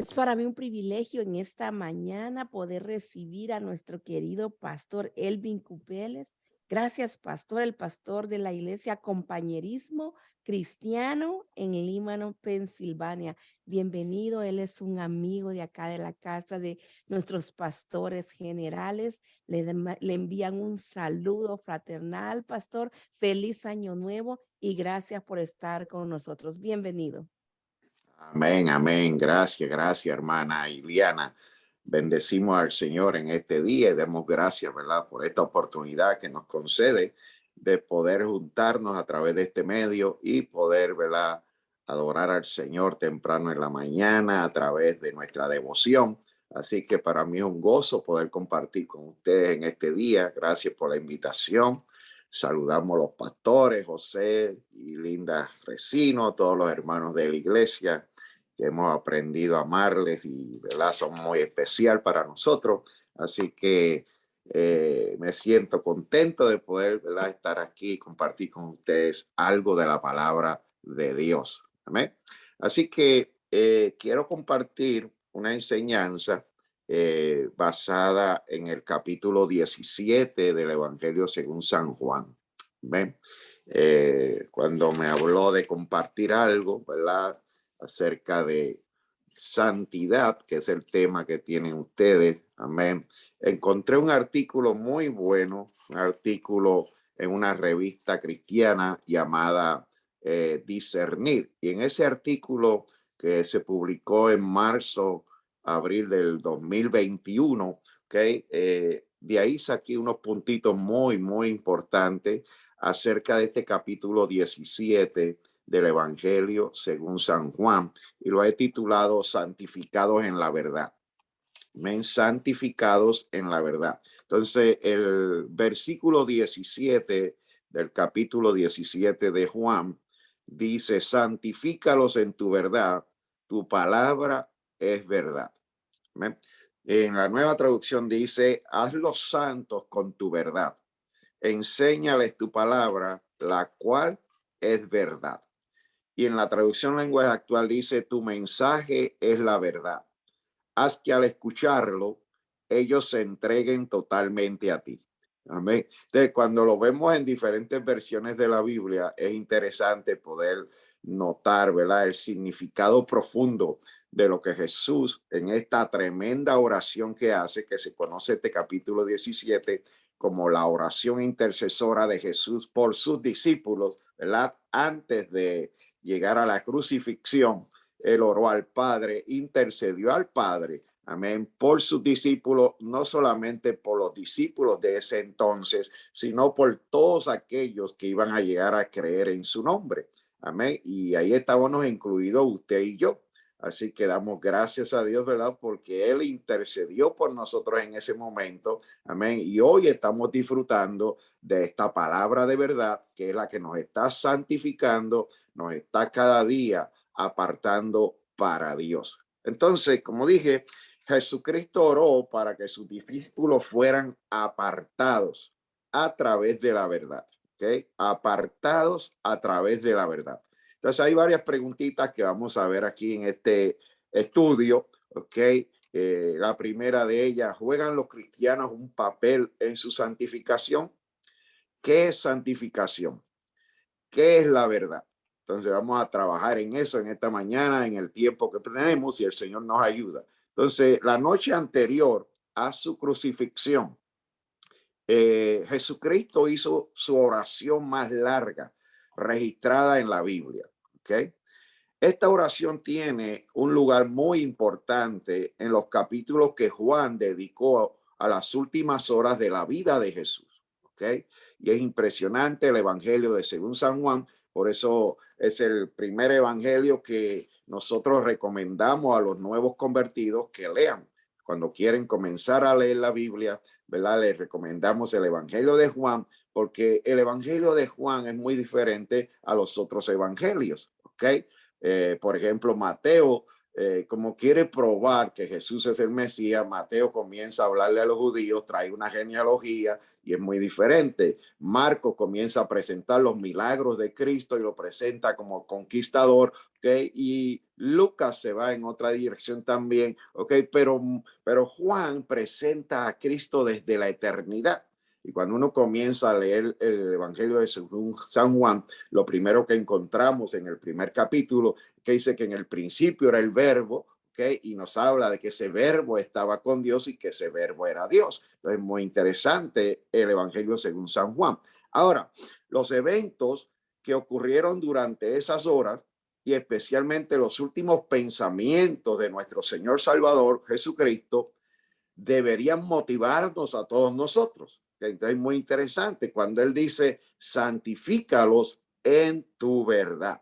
Es para mí un privilegio en esta mañana poder recibir a nuestro querido pastor Elvin Cupeles. Gracias, pastor, el pastor de la iglesia Compañerismo Cristiano en Límano, Pensilvania. Bienvenido, él es un amigo de acá de la casa de nuestros pastores generales. Le envían un saludo fraternal, pastor. Feliz año nuevo y gracias por estar con nosotros. Bienvenido. Amén, amén. Gracias, gracias, hermana Iliana. Bendecimos al Señor en este día y demos gracias, ¿verdad?, por esta oportunidad que nos concede de poder juntarnos a través de este medio y poder, ¿verdad?, adorar al Señor temprano en la mañana a través de nuestra devoción. Así que para mí es un gozo poder compartir con ustedes en este día. Gracias por la invitación. Saludamos a los pastores, José y Linda Resino, todos los hermanos de la iglesia que hemos aprendido a amarles y, ¿verdad?, son muy especial para nosotros. Así que me siento contento de poder, ¿verdad?, estar aquí y compartir con ustedes algo de la palabra de Dios. Amén. Así que quiero compartir una enseñanza basada en el capítulo 17 del Evangelio según San Juan. ¿Ven? Cuando me habló de compartir algo, ¿verdad?, acerca de santidad, que es el tema que tienen ustedes. Amén. Encontré un artículo muy bueno, un artículo en una revista cristiana llamada Discernir. Y en ese artículo que se publicó en marzo, abril del 2021, ¿okay? De ahí saqué unos puntitos muy, muy importantes acerca de este capítulo 17 del Evangelio según San Juan, y lo he titulado Santificados en la verdad. Men, santificados en la verdad. Entonces, el versículo 17 del capítulo 17 de Juan dice: santifícalos en tu verdad, tu palabra es verdad. Men. En la Nueva Traducción dice: hazlos santos con tu verdad, enséñales tu palabra, la cual es verdad. Y en la traducción lenguaje actual dice: tu mensaje es la verdad. Haz que al escucharlo, ellos se entreguen totalmente a ti. Amén. Entonces, cuando lo vemos en diferentes versiones de la Biblia, es interesante poder notar, ¿verdad?, el significado profundo de lo que Jesús, en esta tremenda oración que hace, que se conoce este capítulo 17 como la oración intercesora de Jesús por sus discípulos, ¿verdad?, antes de llegar a la crucifixión. Él oró al Padre, intercedió al Padre, amén, por sus discípulos, no solamente por los discípulos de ese entonces, sino por todos aquellos que iban a llegar a creer en su nombre, amén. Y ahí estábamos incluidos usted y yo. Así que damos gracias a Dios, ¿verdad?, porque Él intercedió por nosotros en ese momento, amén. Y hoy estamos disfrutando de esta palabra de verdad, que es la que nos está santificando, nos está cada día apartando para Dios. Entonces, como dije, Jesucristo oró para que sus discípulos fueran apartados a través de la verdad, ¿ok? Apartados a través de la verdad. Entonces, hay varias preguntitas que vamos a ver aquí en este estudio, ¿ok? La primera de ellas: ¿juegan los cristianos un papel en su santificación? ¿Qué es santificación? ¿Qué es la verdad? Entonces vamos a trabajar en eso en esta mañana, en el tiempo que tenemos, y el Señor nos ayuda. Entonces, la noche anterior a su crucifixión, Jesucristo hizo su oración más larga registrada en la Biblia. ¿Okay? Esta oración tiene un lugar muy importante en los capítulos que Juan dedicó a las últimas horas de la vida de Jesús. ¿Ok? Y es impresionante el Evangelio de según San Juan. Por eso es el primer evangelio que nosotros recomendamos a los nuevos convertidos que lean. Cuando quieren comenzar a leer la Biblia, ¿verdad?, les recomendamos el Evangelio de Juan, porque el Evangelio de Juan es muy diferente a los otros evangelios. ¿Ok? Por ejemplo, Mateo, como quiere probar que Jesús es el Mesías, Mateo comienza a hablarle a los judíos, trae una genealogía y es muy diferente. Marcos comienza a presentar los milagros de Cristo y lo presenta como conquistador, ¿okay? Y Lucas se va en otra dirección también, ¿ok? Pero Juan presenta a Cristo desde la eternidad. Y cuando uno comienza a leer el Evangelio de San Juan, lo primero que encontramos en el primer capítulo, que dice que en el principio era el verbo, ¿ok? Y nos habla de que ese verbo estaba con Dios y que ese verbo era Dios. Entonces, muy interesante el Evangelio según San Juan. Ahora, los eventos que ocurrieron durante esas horas y especialmente los últimos pensamientos de nuestro Señor Salvador Jesucristo deberían motivarnos a todos nosotros. Entonces es muy interesante cuando él dice, santifícalos en tu verdad.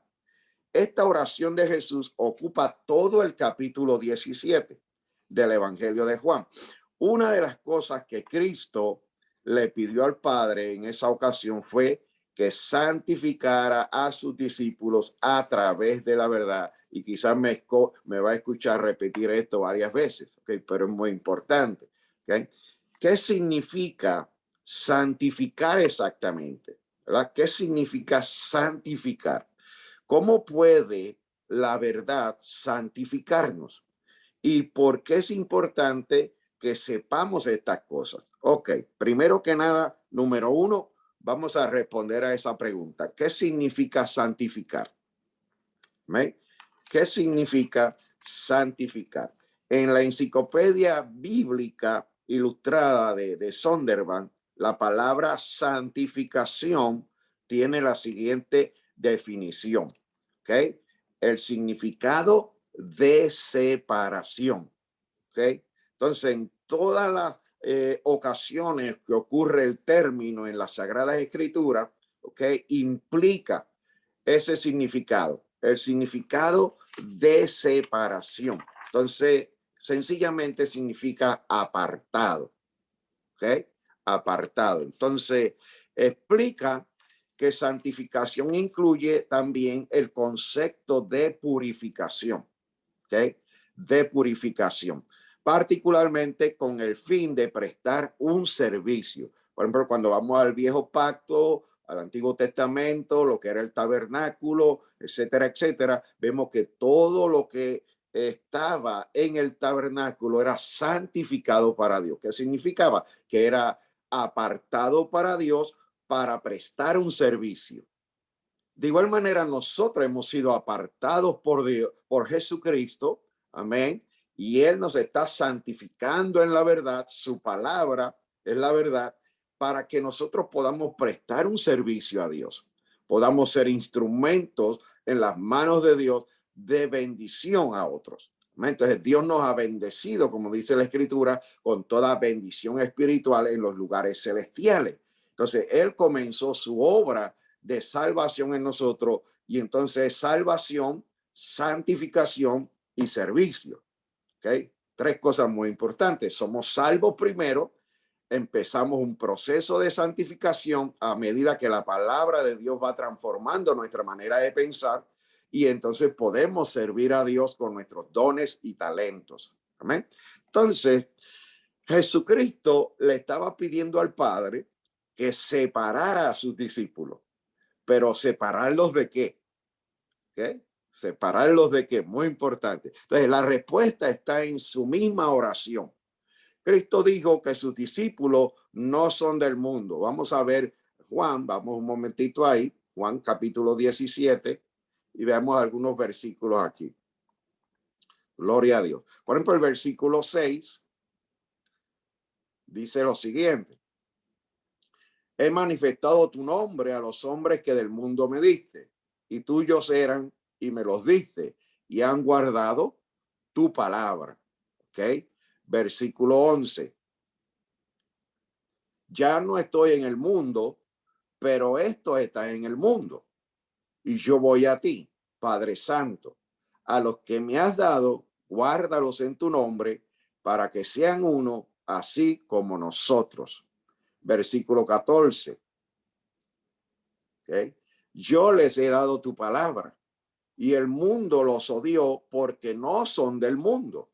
Esta oración de Jesús ocupa todo el capítulo 17 del Evangelio de Juan. Una de las cosas que Cristo le pidió al Padre en esa ocasión fue que santificara a sus discípulos a través de la verdad. Y quizás me va a escuchar repetir esto varias veces, ¿okay? Pero es muy importante. ¿Okay? ¿Qué significa santificar exactamente? ¿Verdad? ¿Qué significa santificar? ¿Cómo puede la verdad santificarnos? ¿Y por qué es importante que sepamos estas cosas? Ok, primero que nada, número uno, vamos a responder a esa pregunta. ¿Qué significa santificar? ¿Me? ¿Qué significa santificar? En la enciclopedia bíblica ilustrada de Zondervan, la palabra santificación tiene la siguiente definición. ¿Ok? El significado de separación. ¿Ok? Entonces, en todas las ocasiones que ocurre el término en las Sagradas Escrituras, ¿ok? Implica ese significado, el significado de separación. Entonces, sencillamente significa apartado, ¿ok? Apartado. Entonces, explica que santificación incluye también el concepto de purificación, ¿ok? De purificación, particularmente con el fin de prestar un servicio. Por ejemplo, cuando vamos al Viejo Pacto, al Antiguo Testamento, lo que era el tabernáculo, etcétera, etcétera, vemos que todo lo que estaba en el tabernáculo era santificado para Dios. ¿Qué significaba? Que era apartado para Dios para prestar un servicio. De igual manera, nosotros hemos sido apartados por Dios, por Jesucristo, amén, y Él nos está santificando en la verdad, su palabra es la verdad, para que nosotros podamos prestar un servicio a Dios, podamos ser instrumentos en las manos de Dios de bendición a otros. Entonces Dios nos ha bendecido, como dice la Escritura, con toda bendición espiritual en los lugares celestiales. Entonces Él comenzó su obra de salvación en nosotros, y entonces salvación, santificación y servicio. ¿Okay? Tres cosas muy importantes. Somos salvos primero, empezamos un proceso de santificación a medida que la palabra de Dios va transformando nuestra manera de pensar, y entonces podemos servir a Dios con nuestros dones y talentos. Amén. Entonces, Jesucristo le estaba pidiendo al Padre que separara a sus discípulos. Pero separarlos de qué? ¿Okay? Separarlos de qué, muy importante. Entonces, la respuesta está en su misma oración. Cristo dijo que sus discípulos no son del mundo. Vamos a ver Juan, vamos un momentito ahí, Juan capítulo 17, y veamos algunos versículos aquí. Gloria a Dios. Por ejemplo, el versículo 6 dice lo siguiente: he manifestado tu nombre a los hombres que del mundo me diste, y tuyos eran y me los diste, y han guardado tu palabra. ¿Ok? Versículo 11. Ya no estoy en el mundo, pero esto está en el mundo, y yo voy a ti, Padre Santo. A los que me has dado, guárdalos en tu nombre, para que sean uno, así como nosotros. Versículo 14. ¿Okay? Yo les he dado tu palabra, y el mundo los odió porque no son del mundo,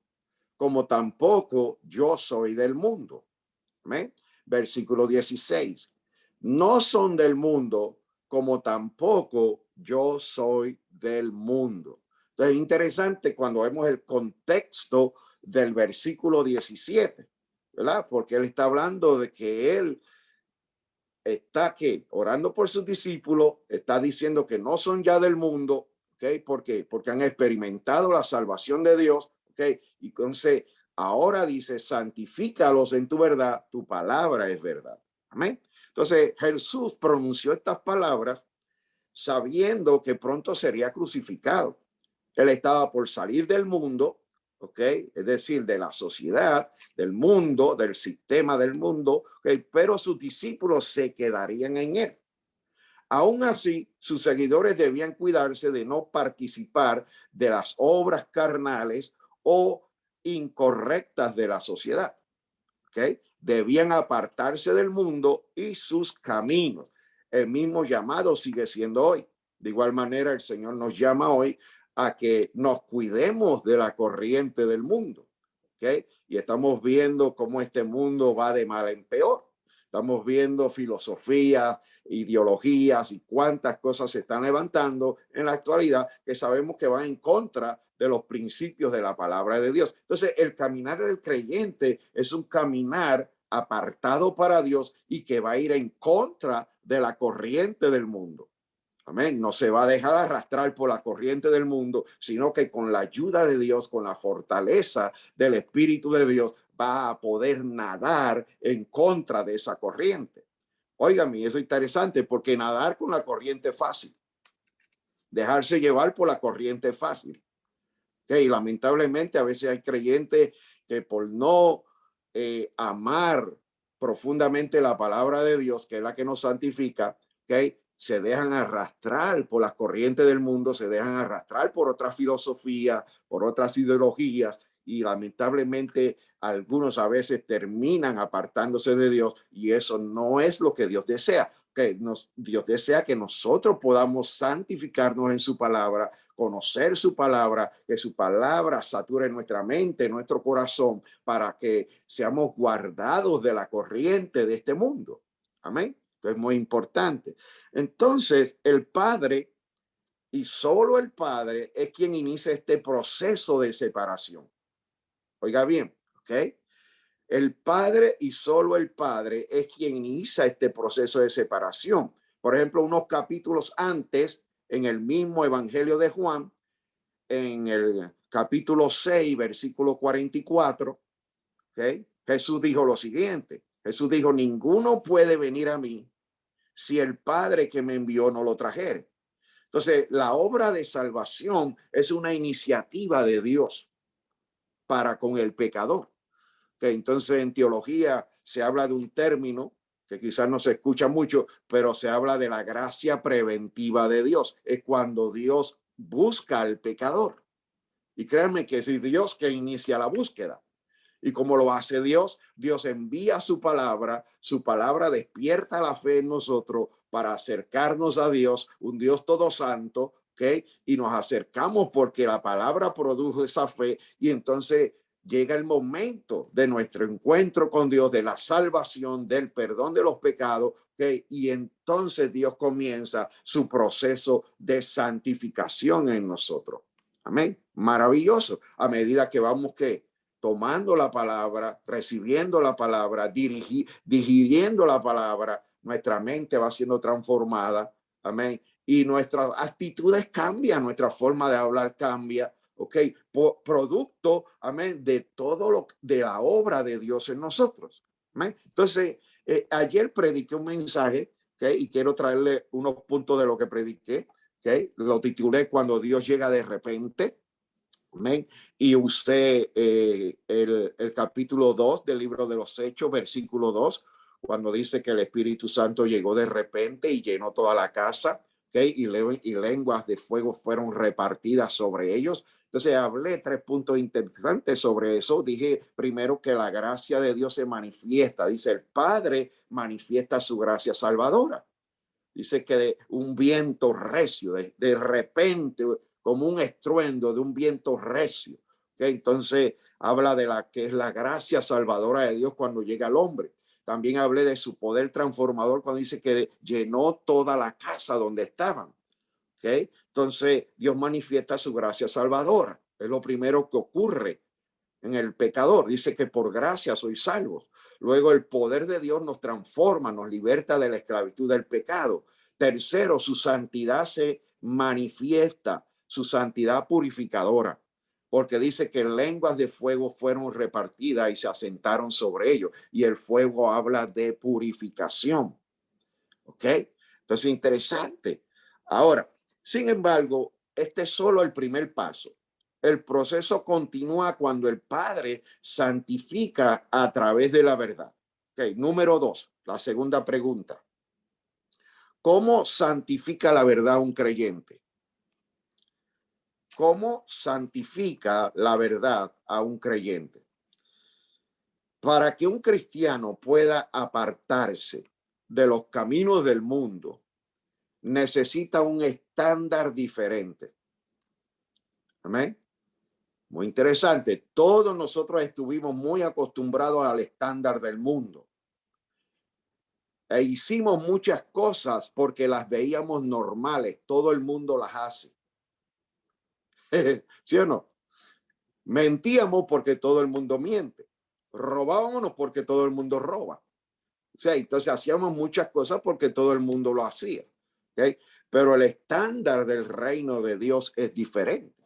como tampoco yo soy del mundo. ¿Amén? Versículo 16. No son del mundo, como tampoco yo soy del mundo. Entonces, es interesante cuando vemos el contexto del versículo 17, ¿verdad? Porque él está hablando de que él está que orando por sus discípulos, está diciendo que no son ya del mundo, ¿ok? ¿Por qué? Porque han experimentado la salvación de Dios, ¿ok? Y entonces ahora dice, santifícalos en tu verdad, tu palabra es verdad. Amén. Entonces Jesús pronunció estas palabras sabiendo que pronto sería crucificado. Él estaba por salir del mundo, ¿ok? Es decir, de la sociedad, del mundo, del sistema del mundo, ¿ok? Pero sus discípulos se quedarían en él. Aún así, sus seguidores debían cuidarse de no participar de las obras carnales o incorrectas de la sociedad, ¿ok? Debían apartarse del mundo y sus caminos. El mismo llamado sigue siendo hoy. De igual manera, el Señor nos llama hoy a que nos cuidemos de la corriente del mundo, ¿ok? Y estamos viendo cómo este mundo va de mal en peor. Estamos viendo filosofías, ideologías y cuántas cosas se están levantando en la actualidad que sabemos que van en contra de los principios de la palabra de Dios. Entonces, el caminar del creyente es un caminar apartado para Dios y que va a ir en contra de la corriente del mundo. Amén. No se va a dejar arrastrar por la corriente del mundo, sino que con la ayuda de Dios, con la fortaleza del Espíritu de Dios, va a poder nadar en contra de esa corriente. Óigame, eso es interesante porque nadar con la corriente es fácil. Dejarse llevar por la corriente es fácil. Y lamentablemente a veces hay creyentes que por no amar profundamente la palabra de Dios, que es la que nos santifica, ¿okay? Se dejan arrastrar por las corrientes del mundo, se dejan arrastrar por otras filosofías, por otras ideologías, y lamentablemente algunos a veces terminan apartándose de Dios, y eso no es lo que Dios desea. Dios desea que nosotros podamos santificarnos en su palabra, conocer su palabra, que su palabra sature nuestra mente, nuestro corazón, para que seamos guardados de la corriente de este mundo. Amén. Esto es muy importante. Entonces, el Padre y solo el Padre es quien inicia este proceso de separación. Oiga bien, ¿ok? El Padre y solo el Padre es quien inicia este proceso de separación. Por ejemplo, unos capítulos antes, en el mismo Evangelio de Juan, en el capítulo 6, versículo 44, ¿okay? Jesús dijo lo siguiente. Jesús dijo, ninguno puede venir a mí si el Padre que me envió no lo trajere. Entonces, la obra de salvación es una iniciativa de Dios para con el pecador. Que entonces en teología se habla de un término que quizás no se escucha mucho, pero se habla de la gracia preventiva de Dios. Es cuando Dios busca al pecador. Y créanme que es Dios que inicia la búsqueda. Y como lo hace Dios, Dios envía su palabra despierta la fe en nosotros para acercarnos a Dios, un Dios todo santo, ¿ok? Y nos acercamos porque la palabra produjo esa fe y entonces llega el momento de nuestro encuentro con Dios, de la salvación, del perdón de los pecados, ¿ok? Y entonces Dios comienza su proceso de santificación en nosotros. Amén. Maravilloso. A medida que vamos que tomando la palabra, recibiendo la palabra, digiriendo la palabra, nuestra mente va siendo transformada. Amén. Y nuestras actitudes cambian, nuestra forma de hablar cambia. Ok, producto, amén, de todo lo de la obra de Dios en nosotros. Amén. Entonces, ayer prediqué un mensaje, okay, y quiero traerle unos puntos de lo que prediqué. Okay, lo titulé Cuando Dios llega de repente. Amén. Y usé el capítulo 2 del libro de los Hechos, versículo 2, cuando dice que el Espíritu Santo llegó de repente y llenó toda la casa, ¿okay? Y lenguas de fuego fueron repartidas sobre ellos. Entonces hablé 3 puntos interesantes sobre eso. Dije primero que la gracia de Dios se manifiesta. Dice el Padre manifiesta su gracia salvadora. Dice que de un viento recio, de repente, como un estruendo de un viento recio. ¿Okay? Entonces habla de la que es la gracia salvadora de Dios cuando llega al hombre. También hablé de su poder transformador cuando dice que llenó toda la casa donde estaban. ¿Okay? Entonces, Dios manifiesta su gracia salvadora. Es lo primero que ocurre en el pecador. Dice que por gracia sois salvos. Luego, el poder de Dios nos transforma, nos liberta de la esclavitud del pecado. Tercero, su santidad se manifiesta, su santidad purificadora, porque dice que lenguas de fuego fueron repartidas y se asentaron sobre ellos. Y el fuego habla de purificación. ¿Ok? Entonces, interesante. Ahora, sin embargo, este es solo el primer paso. El proceso continúa cuando el Padre santifica a través de la verdad. Okay. Número 2, la segunda pregunta. ¿Cómo santifica la verdad un creyente? ¿Cómo santifica la verdad a un creyente? Para que un cristiano pueda apartarse de los caminos del mundo, necesita un estándar diferente. Amén. Muy interesante. Todos nosotros estuvimos muy acostumbrados al estándar del mundo. E hicimos muchas cosas porque las veíamos normales. Todo el mundo las hace. ¿Sí o no? Mentíamos porque todo el mundo miente. Robábamos porque todo el mundo roba. O sea, entonces hacíamos muchas cosas porque todo el mundo lo hacía. ¿Okay? Pero el estándar del reino de Dios es diferente.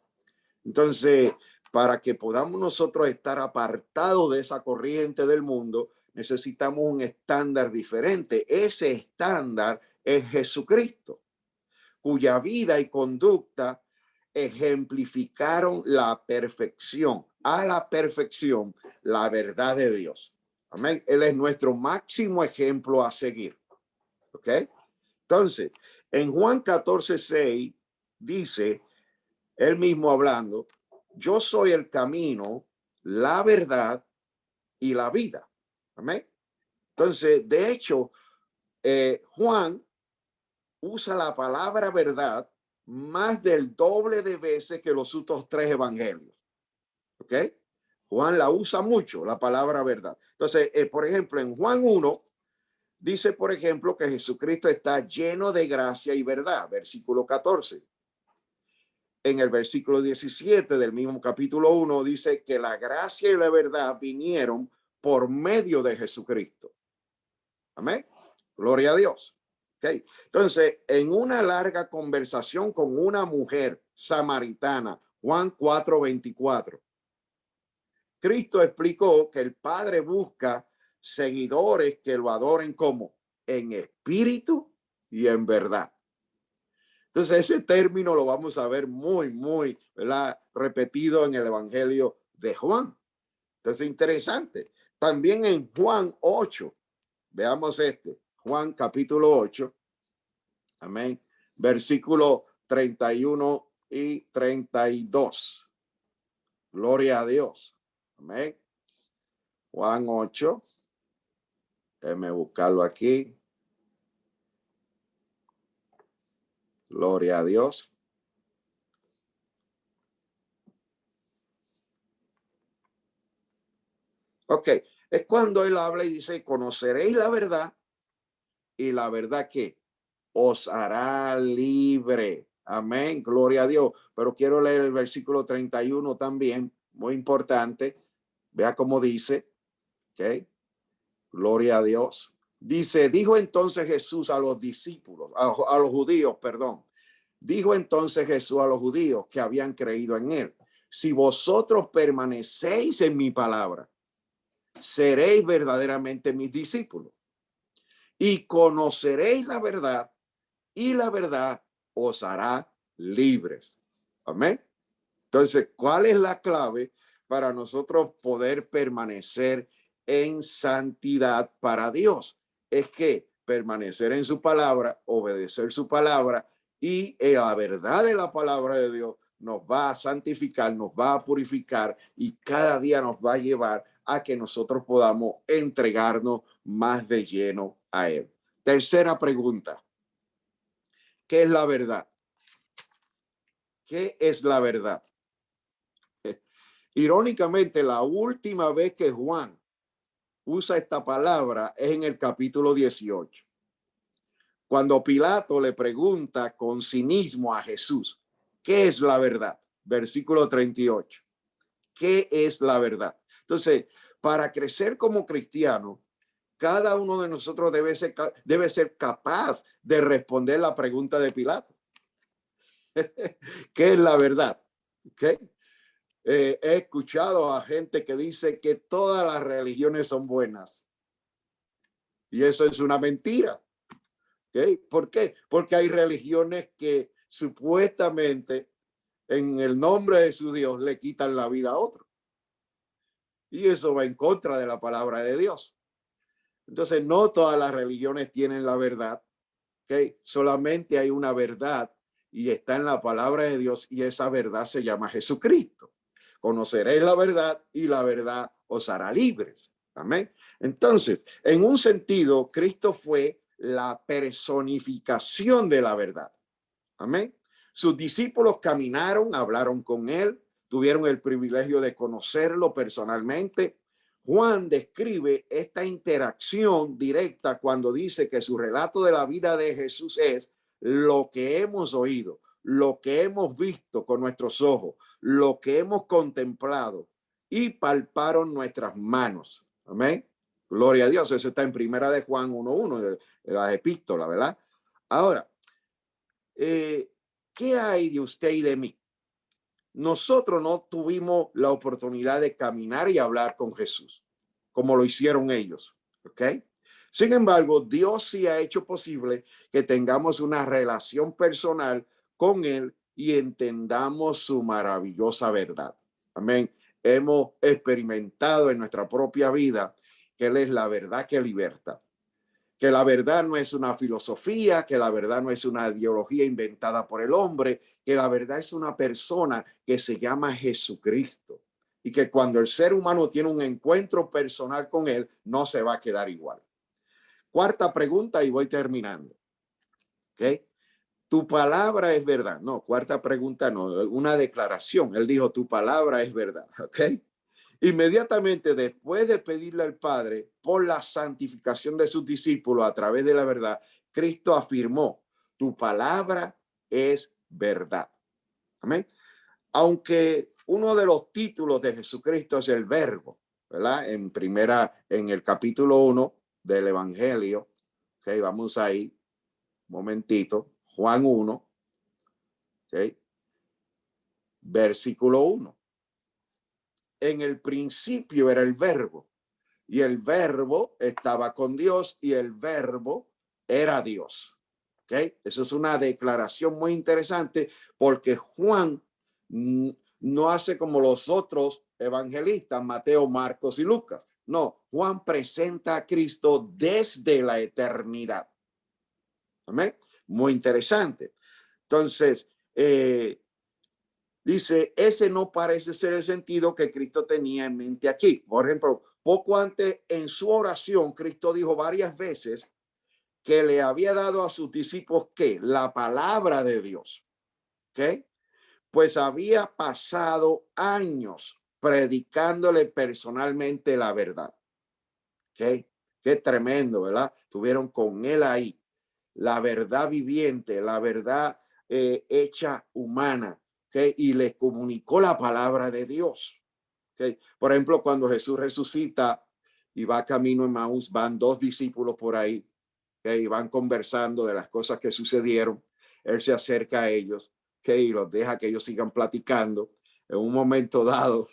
Entonces, para que podamos nosotros estar apartados de esa corriente del mundo, necesitamos un estándar diferente. Ese estándar es Jesucristo, cuya vida y conducta ejemplificaron la perfección, a la perfección, la verdad de Dios. Amén. Él es nuestro máximo ejemplo a seguir. ¿Ok? Entonces, en Juan 14:6 dice, él mismo hablando, yo soy el camino, la verdad y la vida. Amén. Entonces, de hecho, Juan usa la palabra verdad más del doble de veces que los otros 3 evangelios. ¿Ok? Juan la usa mucho, la palabra verdad. Entonces, por ejemplo, en Juan 1, dice, por ejemplo, que Jesucristo está lleno de gracia y verdad, versículo 14. En el versículo 17 del mismo capítulo 1 dice que la gracia y la verdad vinieron por medio de Jesucristo. Amén. Gloria a Dios. Okay. Entonces, en una larga conversación con una mujer samaritana, Juan 4:24, Cristo explicó que el Padre busca seguidores que lo adoren como en espíritu y en verdad. Entonces, ese término lo vamos a ver muy, ¿verdad? Repetido en el Evangelio de Juan. Entonces, interesante. También en Juan 8, veamos Juan capítulo 8, amén, versículo 31 y 32. Gloria a Dios. Amén. Juan 8, déjeme buscarlo aquí. Gloria a Dios. Ok, es cuando él habla y dice, conoceréis la verdad y la verdad que os hará libre. Amén, gloria a Dios. Pero quiero leer el versículo 31 también, muy importante. Vea cómo dice, ok, gloria a Dios. Dice, dijo entonces Jesús a los discípulos, a los judíos, perdón. Dijo entonces Jesús a los judíos que habían creído en él, si vosotros permanecéis en mi palabra, seréis verdaderamente mis discípulos y conoceréis la verdad y la verdad os hará libres. Amén. Entonces, ¿cuál es la clave para nosotros poder permanecer en santidad para Dios? Es que permanecer en su palabra, obedecer su palabra y la verdad de la palabra de Dios nos va a santificar, nos va a purificar y cada día nos va a llevar a que nosotros podamos entregarnos más de lleno a Él. Tercera pregunta. ¿Qué es la verdad? ¿Qué es la verdad? Irónicamente, la última vez que Juan usa esta palabra es en el capítulo 18, cuando Pilato le pregunta con cinismo a Jesús, ¿qué es la verdad? Versículo 38. ¿Qué es la verdad? Entonces, para crecer como cristiano, cada uno de nosotros debe ser capaz de responder la pregunta de Pilato. ¿Qué es la verdad? ¿Okay? He escuchado a gente que dice que todas las religiones son buenas. Y eso es una mentira. ¿Okay? ¿Por qué? Porque hay religiones que supuestamente en el nombre de su Dios le quitan la vida a otro. Y eso va en contra de la palabra de Dios. Entonces, no todas las religiones tienen la verdad. ¿Okay? Solamente hay una verdad y está en la palabra de Dios, y esa verdad se llama Jesucristo. Conoceréis la verdad y la verdad os hará libres. Amén. Entonces, en un sentido, Cristo fue la personificación de la verdad. Amén. Sus discípulos caminaron, hablaron con él, tuvieron el privilegio de conocerlo personalmente. Juan describe esta interacción directa cuando dice que su relato de la vida de Jesús es lo que hemos oído, lo que hemos visto con nuestros ojos, lo que hemos contemplado y palparon nuestras manos. Amén. Gloria a Dios. Eso está en Primera de Juan 1:1 de las epístolas, ¿verdad? Ahora, ¿qué hay de usted y de mí? Nosotros no tuvimos la oportunidad de caminar y hablar con Jesús, como lo hicieron ellos, ¿ok? Sin embargo, Dios sí ha hecho posible que tengamos una relación personal con Él y entendamos su maravillosa verdad. Amén. Hemos experimentado en nuestra propia vida que Él es la verdad que liberta, que la verdad no es una filosofía, que la verdad no es una ideología inventada por el hombre, que la verdad es una persona que se llama Jesucristo, y que cuando el ser humano tiene un encuentro personal con él, no se va a quedar igual. Cuarta pregunta y voy terminando. ¿Ok? Tu palabra es verdad. No, cuarta pregunta no, una declaración. Él dijo, tu palabra es verdad. ¿Ok? Inmediatamente después de pedirle al Padre por la santificación de sus discípulos a través de la verdad, Cristo afirmó, tu palabra es verdad. Amén. Aunque uno de los títulos de Jesucristo es el verbo, ¿verdad? En el capítulo 1 del Evangelio, ok, vamos ahí, un momentito, Juan 1, ok, versículo 1. En el principio era el verbo, y el verbo estaba con Dios y el verbo era Dios. ¿Ok? Eso es una declaración muy interesante porque Juan no hace como los otros evangelistas, Mateo, Marcos y Lucas. No, Juan presenta a Cristo desde la eternidad. ¿Amén? Muy interesante. Entonces, dice, ese no parece ser el sentido que Cristo tenía en mente aquí. Por ejemplo, poco antes en su oración, Cristo dijo varias veces que le había dado a sus discípulos ¿qué? La palabra de Dios. ¿Ok? Pues había pasado años predicándole personalmente la verdad. ¿Ok? Qué tremendo, ¿verdad? Tuvieron con él ahí la verdad viviente, la verdad hecha humana. ¿Okay? Y les comunicó la palabra de Dios. ¿Okay? Por ejemplo, cuando Jesús resucita y va camino en Maús, van dos discípulos por ahí, ¿okay? Y van conversando de las cosas que sucedieron. Él se acerca a ellos, ¿okay? Y los deja que ellos sigan platicando. En un momento dado,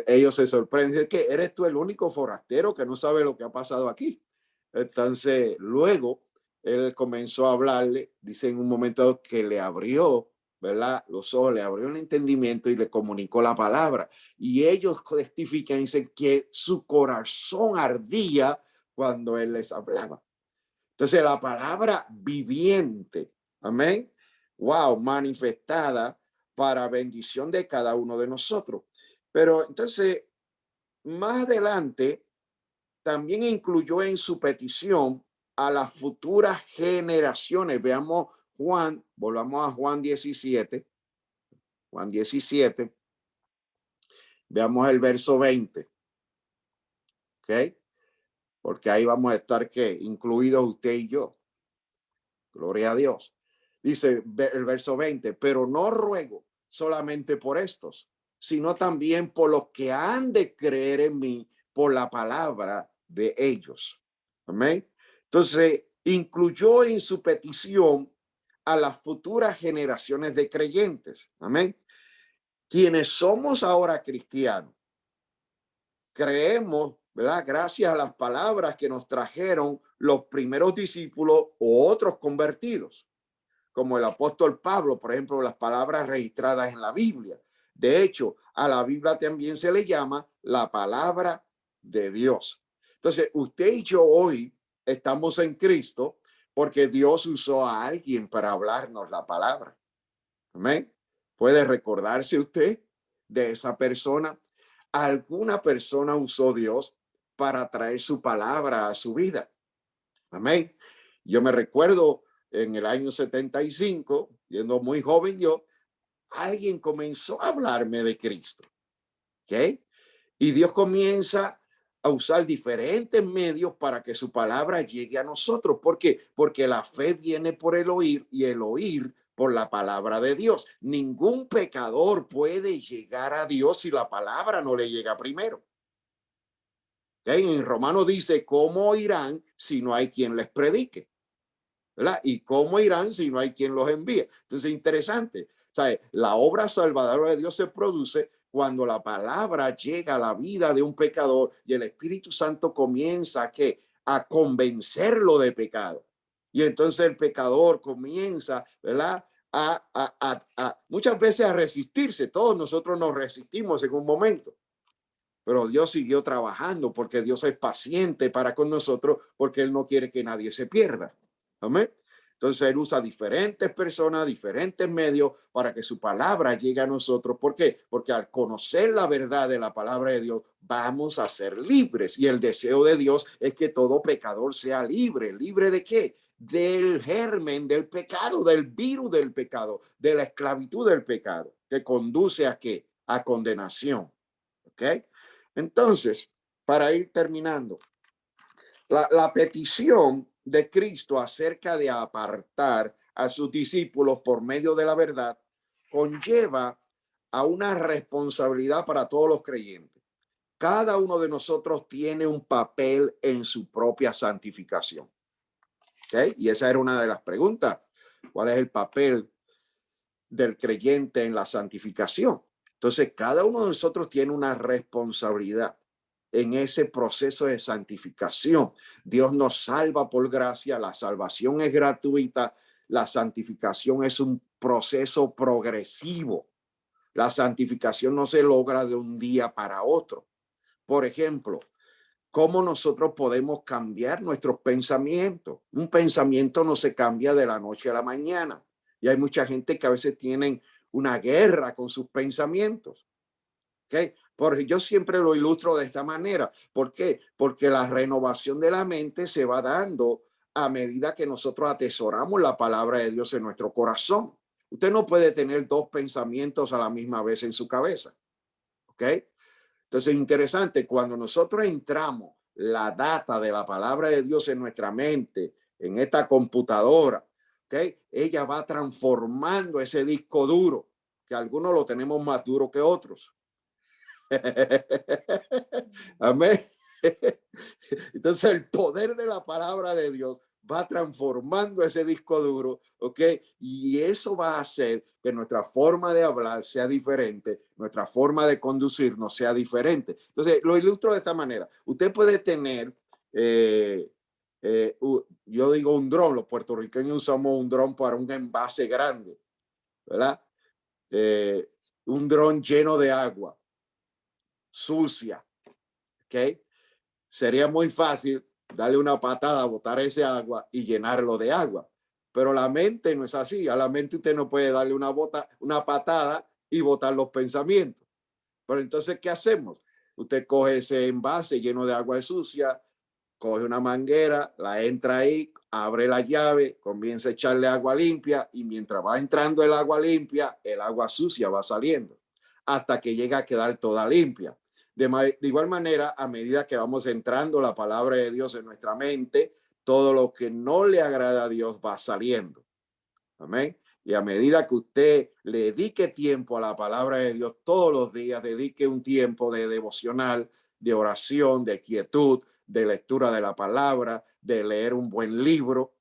ellos se sorprenden, que eres tú el único forastero que no sabe lo que ha pasado aquí. Entonces, luego, él comenzó a hablarle, dice en un momento que le abrió, ¿verdad? Los ojos, le abrió el entendimiento y le comunicó la palabra. Y ellos testifican, dicen que su corazón ardía cuando él les hablaba. Entonces, la palabra viviente, amén, wow, manifestada para bendición de cada uno de nosotros. Pero entonces, más adelante, también incluyó en su petición a las futuras generaciones. Veamos Juan, volvamos a Juan 17. Juan 17. Veamos el verso 20. ¿Ok? porque ahí vamos a estar, ¿qué? Incluidos usted y yo. Gloria a Dios. Dice el verso 20, pero no ruego solamente por estos, sino también por los que han de creer en mí por la palabra de ellos. Amén. Entonces, incluyó en su petición a las futuras generaciones de creyentes. Amén. Quienes somos ahora cristianos, creemos, ¿verdad? Gracias a las palabras que nos trajeron los primeros discípulos o otros convertidos, como el apóstol Pablo, por ejemplo, las palabras registradas en la Biblia. De hecho, a la Biblia también se le llama la palabra de Dios. Entonces, usted y yo hoy estamos en Cristo porque Dios usó a alguien para hablarnos la palabra. Amén. ¿Puede recordarse usted de esa persona? Alguna persona usó Dios para traer su palabra a su vida. Amén. Yo me recuerdo en el año 75, siendo muy joven yo, alguien comenzó a hablarme de Cristo. ¿Ok? Y Dios comienza a usar diferentes medios para que su palabra llegue a nosotros. ¿Por qué? Porque la fe viene por el oír y el oír por la palabra de Dios. Ningún pecador puede llegar a Dios si la palabra no le llega primero. ¿Okay? En Romano dice, ¿cómo irán si no hay quien les predique? ¿Verdad? ¿Y cómo irán si no hay quien los envíe? Entonces, interesante. ¿Sabe? La obra salvadora de Dios se produce cuando la palabra llega a la vida de un pecador y el Espíritu Santo comienza a convencerlo de pecado. Y entonces el pecador comienza, ¿verdad? Muchas veces a resistirse. Todos nosotros nos resistimos en un momento. Pero Dios siguió trabajando porque Dios es paciente para con nosotros, porque Él no quiere que nadie se pierda. Amén. Entonces Él usa diferentes personas, diferentes medios para que su palabra llegue a nosotros. ¿Por qué? Porque al conocer la verdad de la palabra de Dios, vamos a ser libres. Y el deseo de Dios es que todo pecador sea libre. ¿Libre de qué? Del germen del pecado, del virus del pecado, de la esclavitud del pecado, que conduce a qué? A condenación. ¿Ok? Entonces, para ir terminando, la petición de Cristo acerca de apartar a sus discípulos por medio de la verdad conlleva a una responsabilidad para todos los creyentes. Cada uno de nosotros tiene un papel en su propia santificación. ¿Okay? Y esa era una de las preguntas. ¿Cuál es el papel del creyente en la santificación? Entonces, cada uno de nosotros tiene una responsabilidad en ese proceso de santificación. Dios nos salva por gracia, la salvación es gratuita, la santificación es un proceso progresivo. La santificación no se logra de un día para otro. Por ejemplo, ¿cómo nosotros podemos cambiar nuestros pensamientos? Un pensamiento no se cambia de la noche a la mañana. Y hay mucha gente que a veces tienen una guerra con sus pensamientos. ¿Okay? Porque yo siempre lo ilustro de esta manera. ¿Por qué? Porque la renovación de la mente se va dando a medida que nosotros atesoramos la palabra de Dios en nuestro corazón. Usted no puede tener dos pensamientos a la misma vez en su cabeza. ¿Ok? Entonces, interesante, cuando nosotros entramos la data de la palabra de Dios en nuestra mente, en esta computadora, ¿ok? Ella va transformando ese disco duro, que algunos lo tenemos más duro que otros. Amén. Entonces el poder de la palabra de Dios va transformando ese disco duro, ¿ok? Y eso va a hacer que nuestra forma de hablar sea diferente, nuestra forma de conducirnos sea diferente. Entonces lo ilustro de esta manera. Usted puede tener, yo digo un dron, los puertorriqueños usamos un dron para un envase grande, ¿verdad? Un dron lleno de agua sucia, ¿ok? Sería muy fácil darle una patada, botar ese agua y llenarlo de agua. Pero la mente no es así. A la mente usted no puede darle una patada y botar los pensamientos. Pero entonces, ¿qué hacemos? Usted coge ese envase lleno de agua sucia, coge una manguera, la entra ahí, abre la llave, comienza a echarle agua limpia y mientras va entrando el agua limpia, el agua sucia va saliendo hasta que llega a quedar toda limpia. De igual manera, a medida que vamos entrando la palabra de Dios en nuestra mente, todo lo que no le agrada a Dios va saliendo. Amén. Y a medida que usted le dedique tiempo a la palabra de Dios todos los días, dedique un tiempo de devocional, de oración, de quietud, de lectura de la palabra, de leer un buen libro.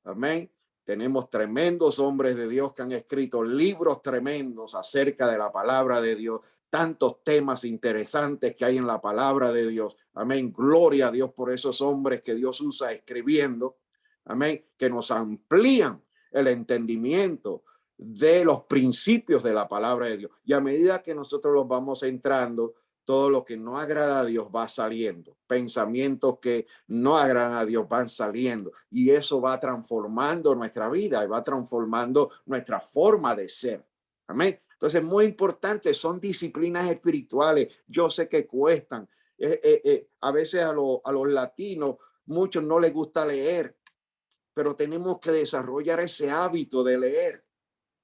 Amén. Tenemos tremendos hombres de Dios que han escrito libros tremendos acerca de la palabra de Dios, tantos temas interesantes que hay en la palabra de Dios. Amén. Gloria a Dios por esos hombres que Dios usa escribiendo. Amén. Que nos amplían el entendimiento de los principios de la palabra de Dios. Y a medida que nosotros los vamos entrando, todo lo que no agrada a Dios va saliendo. Pensamientos que no agradan a Dios van saliendo. Y eso va transformando nuestra vida y va transformando nuestra forma de ser. Amén. Entonces, muy importante, son disciplinas espirituales. Yo sé que cuestan. A veces a los latinos, muchos no les gusta leer, pero tenemos que desarrollar ese hábito de leer.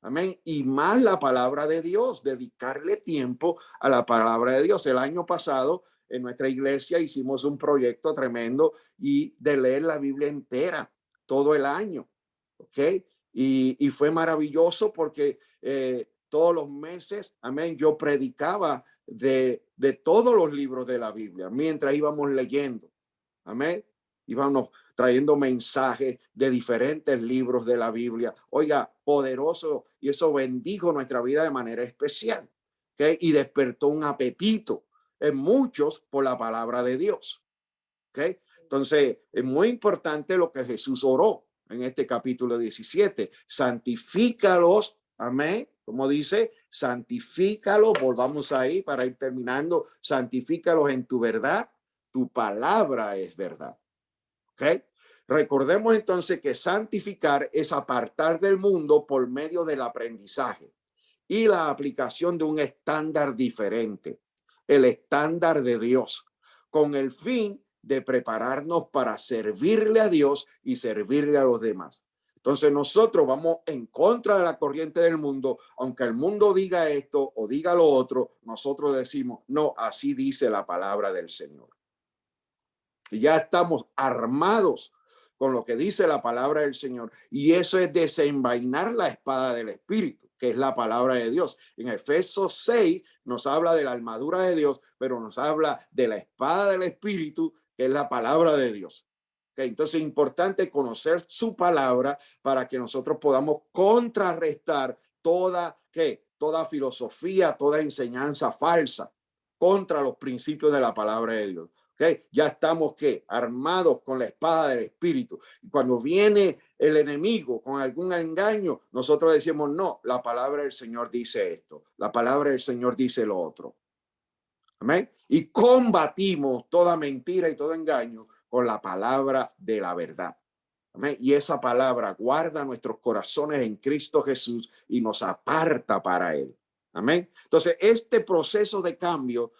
Amén. Y más la palabra de Dios, dedicarle tiempo a la palabra de Dios. El año pasado en nuestra iglesia hicimos un proyecto tremendo y de leer la Biblia entera todo el año. ¿Ok? Y fue maravilloso porque todos los meses, amén, yo predicaba de todos los libros de la Biblia mientras íbamos leyendo. Amén. Íbamos trayendo mensajes de diferentes libros de la Biblia. Oiga, poderoso, y eso bendijo nuestra vida de manera especial. ¿Okay? Y despertó un apetito en muchos por la palabra de Dios. ¿Okay? Entonces, es muy importante lo que Jesús oró en este capítulo 17. Santifícalos, amén. Como dice, santifícalos, volvamos ahí para ir terminando. Santifícalos en tu verdad, tu palabra es verdad. ¿Ok? Recordemos entonces que santificar es apartar del mundo por medio del aprendizaje y la aplicación de un estándar diferente, el estándar de Dios, con el fin de prepararnos para servirle a Dios y servirle a los demás. Entonces nosotros vamos en contra de la corriente del mundo, aunque el mundo diga esto o diga lo otro, nosotros decimos, no, así dice la palabra del Señor. Y ya estamos armados con lo que dice la palabra del Señor. Y eso es desenvainar la espada del Espíritu, que es la palabra de Dios. En Efesios 6 nos habla de la armadura de Dios, pero nos habla de la espada del Espíritu, que es la palabra de Dios. Okay, entonces es importante conocer su palabra para que nosotros podamos contrarrestar toda filosofía, toda enseñanza falsa contra los principios de la palabra de Dios. Okay, ya estamos armados con la espada del Espíritu. Y cuando viene el enemigo con algún engaño, nosotros decimos, no, la palabra del Señor dice esto, la palabra del Señor dice lo otro. Amén. Y combatimos toda mentira y todo engaño con la palabra de la verdad. Amén. Y esa palabra guarda nuestros corazones en Cristo Jesús y nos aparta para Él. Amén. Entonces, este proceso de cambio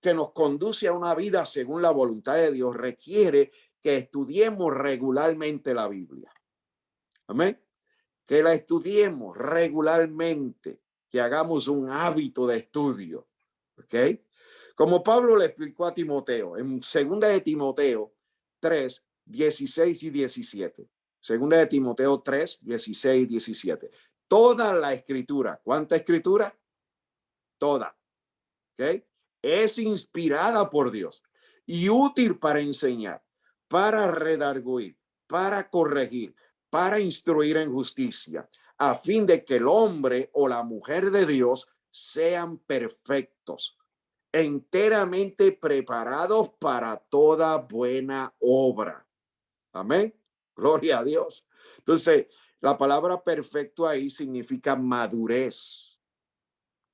que nos conduce a una vida según la voluntad de Dios requiere que estudiemos regularmente la Biblia. Amén. Que la estudiemos regularmente, que hagamos un hábito de estudio. ¿Ok? Como Pablo le explicó a Timoteo en 2 de Timoteo 3, 16 y 17. 2 de Timoteo 3, 16 y 17. Toda la escritura, ¿cuánta escritura? Toda. ¿Ok? Es inspirada por Dios y útil para enseñar, para redarguir, para corregir, para instruir en justicia, a fin de que el hombre o la mujer de Dios sean perfectos, enteramente preparados para toda buena obra. Amén. Gloria a Dios. Entonces, la palabra perfecto ahí significa madurez.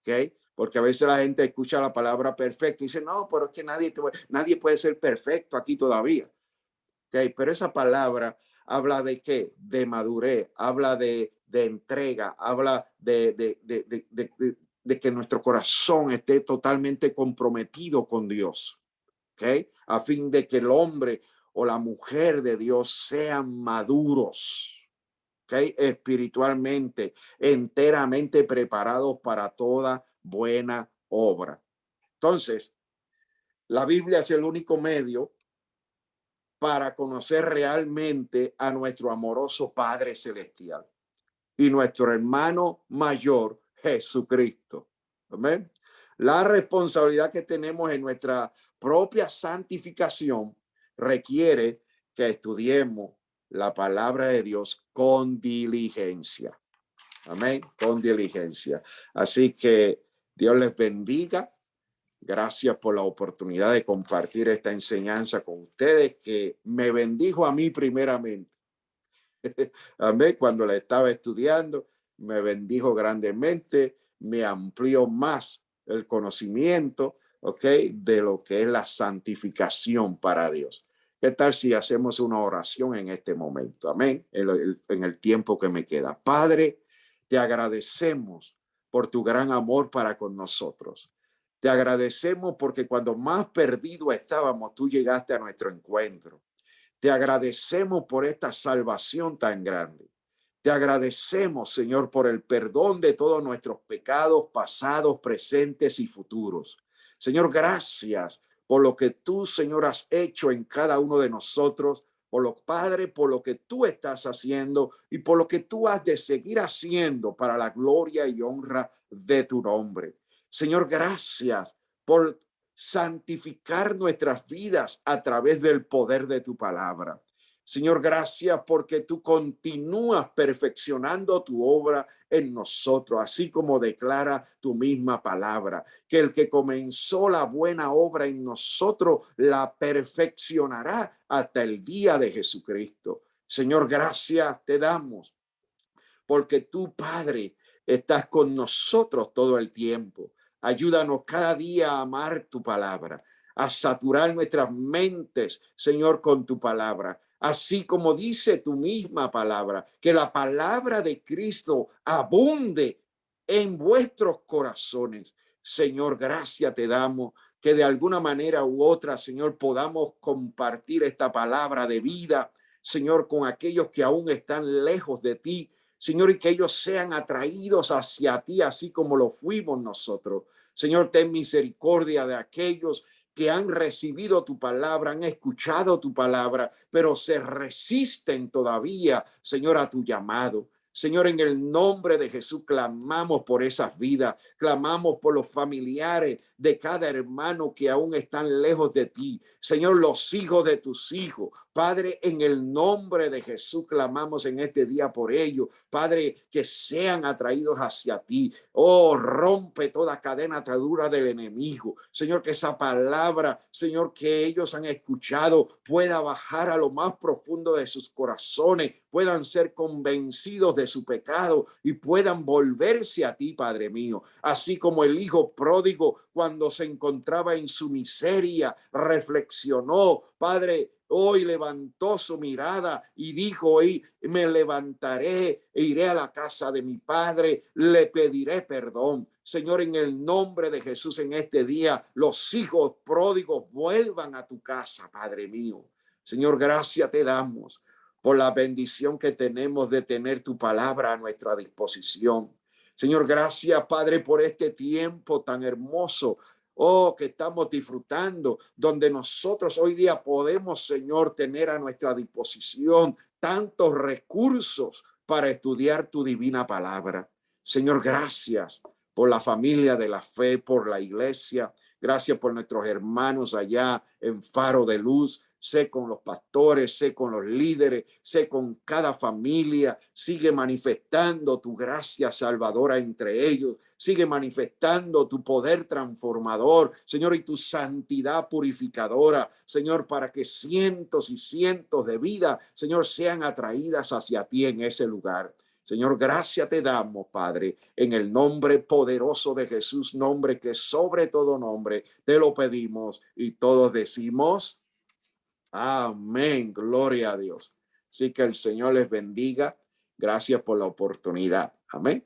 ¿Ok? Porque a veces la gente escucha la palabra perfecto y dice, no, pero es que nadie puede ser perfecto aquí todavía. ¿Okay? Pero esa palabra habla de qué? De madurez, habla de entrega, habla de que nuestro corazón esté totalmente comprometido con Dios. ¿Okay? A fin de que el hombre o la mujer de Dios sean maduros. ¿Okay? Espiritualmente, enteramente preparados para toda buena obra. Entonces, La Biblia es el único medio para conocer realmente a nuestro amoroso Padre Celestial y nuestro hermano mayor, Jesucristo. Amén. La responsabilidad que tenemos en nuestra propia santificación requiere que estudiemos la palabra de Dios con diligencia. Amén, con diligencia. Así que Dios les bendiga. Gracias por la oportunidad de compartir esta enseñanza con ustedes, que me bendijo a mí primeramente. Amén. Cuando la estaba estudiando, me bendijo grandemente, me amplió más el conocimiento, ¿ok? De lo que es la santificación para Dios. ¿Qué tal si hacemos una oración en este momento? Amén. En el tiempo que me queda. Padre, te agradecemos por tu gran amor para con nosotros. Te agradecemos porque cuando más perdido estábamos, tú llegaste a nuestro encuentro. Te agradecemos por esta salvación tan grande. Te agradecemos, Señor, por el perdón de todos nuestros pecados pasados, presentes y futuros. Señor, gracias por lo que tú, Señor, has hecho en cada uno de nosotros, por lo, Padre, por lo que tú estás haciendo y por lo que tú has de seguir haciendo para la gloria y honra de tu nombre. Señor, gracias por santificar nuestras vidas a través del poder de tu palabra. Señor, gracias porque tú continúas perfeccionando tu obra en nosotros, así como declara tu misma palabra, que el que comenzó la buena obra en nosotros la perfeccionará hasta el día de Jesucristo. Señor, gracias te damos porque tú, Padre, estás con nosotros todo el tiempo. Ayúdanos cada día a amar tu palabra, a saturar nuestras mentes, Señor, con tu palabra. Así como dice tu misma palabra, que la palabra de Cristo abunde en vuestros corazones. Señor, gracias te damos que de alguna manera u otra, Señor, podamos compartir esta palabra de vida, Señor, con aquellos que aún están lejos de ti, Señor, y que ellos sean atraídos hacia ti, así como lo fuimos nosotros. Señor, ten misericordia de aquellos que han recibido tu palabra, han escuchado tu palabra, pero se resisten todavía, Señor, a tu llamado. Señor, en el nombre de Jesús clamamos por esas vidas, clamamos por los familiares de cada hermano que aún están lejos de ti. Señor, los hijos de tus hijos. Padre, en el nombre de Jesús clamamos en este día por ellos. Padre, que sean atraídos hacia ti. Oh, rompe toda cadena atadura del enemigo. Señor, que esa palabra, Señor, que ellos han escuchado pueda bajar a lo más profundo de sus corazones, puedan ser convencidos de su pecado y puedan volverse a ti, Padre mío. Así como el hijo pródigo, cuando se encontraba en su miseria, reflexionó, Padre, hoy levantó su mirada y dijo: hoy me levantaré e iré a la casa de mi padre, le pediré perdón. Señor, en el nombre de Jesús, en este día, los hijos pródigos vuelvan a tu casa, Padre mío. Señor, gracias te damos por la bendición que tenemos de tener tu palabra a nuestra disposición. Señor, gracias, Padre, por este tiempo tan hermoso, oh, que estamos disfrutando, donde nosotros hoy día podemos, Señor, tener a nuestra disposición tantos recursos para estudiar tu divina palabra. Señor, gracias por la familia de la fe, por la iglesia. Gracias por nuestros hermanos allá en Faro de Luz. Sé con los pastores, sé con los líderes, sé con cada familia. Sigue manifestando tu gracia salvadora entre ellos. Sigue manifestando tu poder transformador, Señor, y tu santidad purificadora, Señor, para que cientos y cientos de vidas, Señor, sean atraídas hacia ti en ese lugar. Señor, gracias te damos, Padre, en el nombre poderoso de Jesús, nombre que sobre todo nombre, te lo pedimos y todos decimos amén, gloria a Dios. Así que el Señor les bendiga. Gracias por la oportunidad. Amén.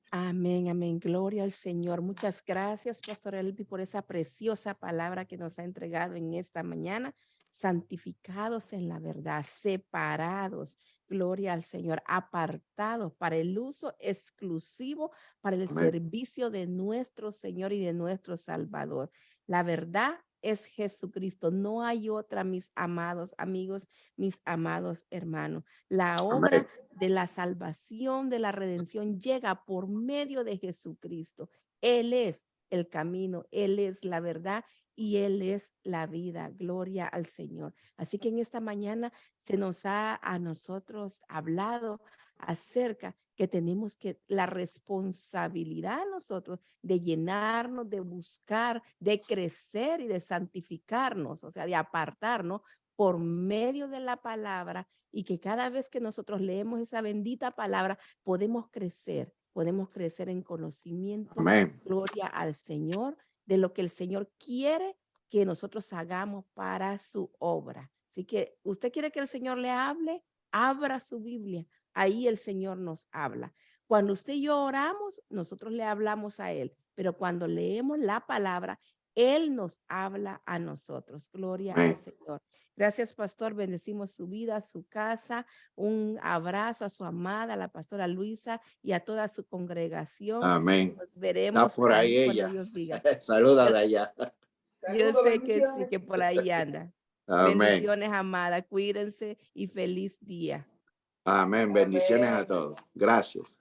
Amén, amén. Gloria al Señor. Muchas gracias, Pastor Elvi, por esa preciosa palabra que nos ha entregado en esta mañana. santificados en la verdad, separados, gloria al Señor, apartados para el uso exclusivo, para el Amén. servicio de nuestro Señor y de nuestro Salvador. La verdad es Jesucristo. No hay otra, mis amados amigos, mis amados hermanos. La obra Amén. de la salvación, de la redención, llega por medio de Jesucristo. Él es el camino, Él es la verdad y Él es la vida. Gloria al Señor. Así que en esta mañana se nos ha a nosotros hablado acerca que tenemos que la responsabilidad nosotros de llenarnos, de buscar, de crecer y de santificarnos, o sea, de apartarnos por medio de la palabra, y que cada vez que nosotros leemos esa bendita palabra podemos crecer en conocimiento. Amén. Gloria al Señor, de lo que el Señor quiere que nosotros hagamos para su obra. Así que usted quiere que el Señor le hable, abra su Biblia. Ahí el Señor nos habla. Cuando usted y yo oramos, nosotros le hablamos a Él, pero cuando leemos la palabra, Él nos habla a nosotros. Gloria al Amén. Señor. Gracias, pastor. Bendecimos su vida, su casa. Un abrazo a su amada, la pastora Luisa, y a toda su congregación. Amén. Nos Está veremos por ahí ahí cuando ella. Dios diga. Saluda Yo, de allá. yo sé que sí, que por ahí anda. Amén. Bendiciones, amada. Cuídense y feliz día. Amén. Bendiciones a todos. Gracias.